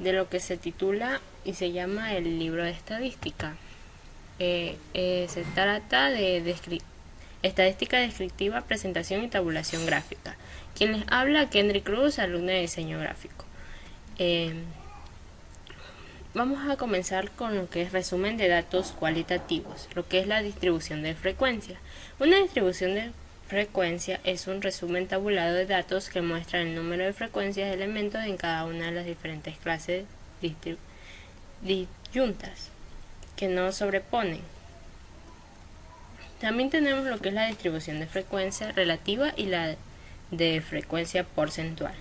de lo que se titula y se llama el libro de estadística. Se trata de estadística descriptiva, presentación y tabulación gráfica. Quien les habla, Kendrick Cruz, alumna de diseño gráfico. Vamos a comenzar con lo que es resumen de datos cualitativos, lo que es la distribución de frecuencia. Una distribución de frecuencia es un resumen tabulado de datos que muestra el número de frecuencias de elementos en cada una de las diferentes clases disyuntas que no sobreponen. También tenemos lo que es la distribución de frecuencia relativa y la de frecuencia porcentual.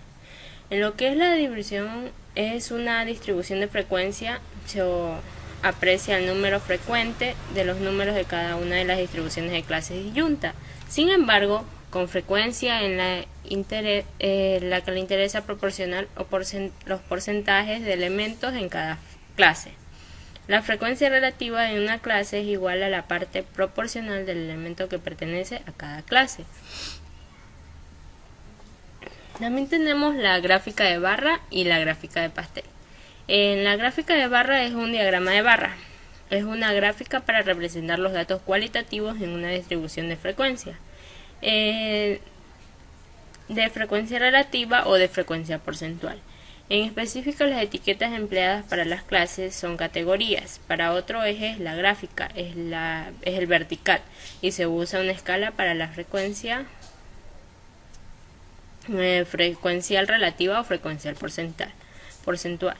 En lo que es la división es una distribución de frecuencia, se aprecia el número frecuente de los números de cada una de las distribuciones de clases disyunta. Sin embargo, con frecuencia en la que le interesa proporcionar los porcentajes de elementos en cada clase. La frecuencia relativa de una clase es igual a la parte proporcional del elemento que pertenece a cada clase. También tenemos la gráfica de barra y la gráfica de pastel. En la gráfica de barra es un diagrama de barra. Es una gráfica para representar los datos cualitativos en una distribución de frecuencia. De frecuencia relativa o de frecuencia porcentual. En específico, las etiquetas empleadas para las clases son categorías. Para otro eje es la gráfica, es el vertical, y se usa una escala para la frecuencia frecuencial relativa o frecuencial porcentual.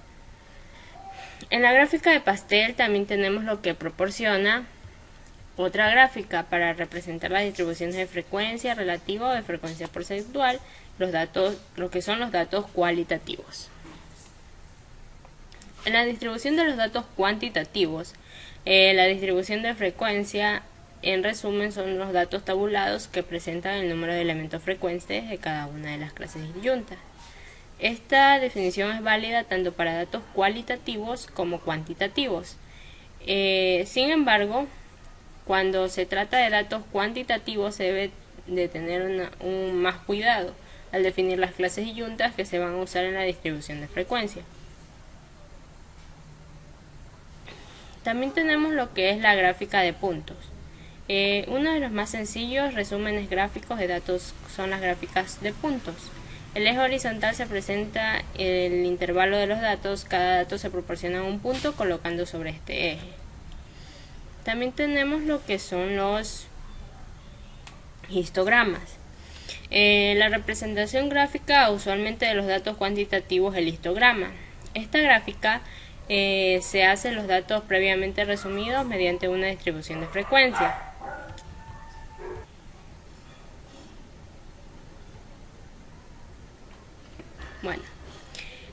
En la gráfica de pastel también tenemos lo que proporciona otra gráfica para representar las distribuciones de frecuencia relativa o de frecuencia porcentual, lo que son los datos cualitativos. En la distribución de los datos cuantitativos, la distribución de frecuencia, en resumen, son los datos tabulados que presentan el número de elementos frecuentes de cada una de las clases disyuntas. Esta definición es válida tanto para datos cualitativos como cuantitativos. Sin embargo, cuando se trata de datos cuantitativos se debe de tener un más cuidado al definir las clases disyuntas que se van a usar en la distribución de frecuencia. También tenemos lo que es la gráfica de puntos. Uno de los más sencillos resúmenes gráficos de datos son las gráficas de puntos. El eje horizontal se presenta el intervalo de los datos, cada dato se proporciona un punto colocando sobre este eje. También tenemos lo que son los histogramas. La representación gráfica usualmente de los datos cuantitativos es el histograma. Esta gráfica se hace los datos previamente resumidos mediante una distribución de frecuencia. Bueno,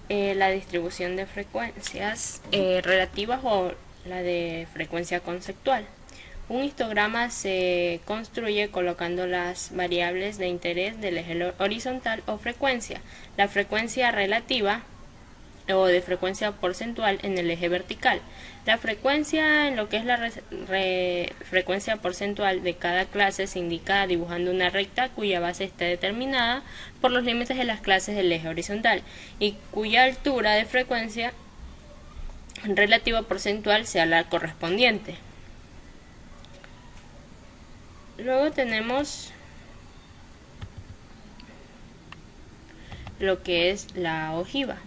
la distribución de frecuencias relativas o la de frecuencia conceptual. Un histograma se construye colocando las variables de interés del eje horizontal o frecuencia, la frecuencia relativa o de frecuencia porcentual en el eje vertical. La frecuencia en lo que es la frecuencia porcentual de cada clase se indica dibujando una recta cuya base está determinada por los límites de las clases del eje horizontal y cuya altura de frecuencia relativa porcentual sea la correspondiente. Luego tenemos lo que es la ojiva.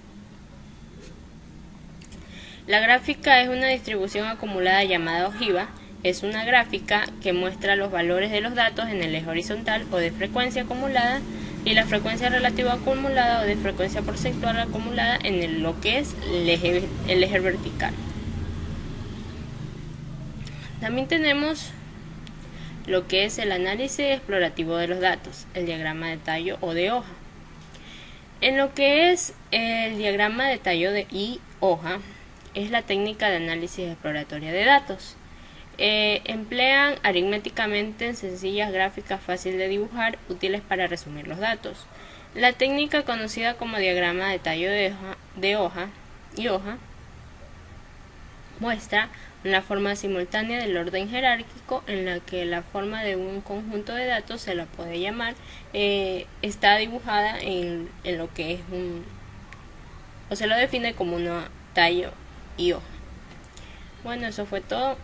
La gráfica es una distribución acumulada llamada ojiva. Es una gráfica que muestra los valores de los datos en el eje horizontal o de frecuencia acumulada y la frecuencia relativa acumulada o de frecuencia porcentual acumulada en lo que es el eje vertical. También tenemos lo que es el análisis explorativo de los datos, el diagrama de tallo o de hoja. En lo que es el diagrama de tallo y hoja, es la técnica de análisis exploratoria de datos. Emplean aritméticamente sencillas gráficas fáciles de dibujar, útiles para resumir los datos. La técnica conocida como diagrama de tallo de hoja muestra una forma simultánea del orden jerárquico en la que la forma de un conjunto de datos se la puede llamar está dibujada en lo que es o se lo define como una tallo y hoja. Bueno, eso fue todo.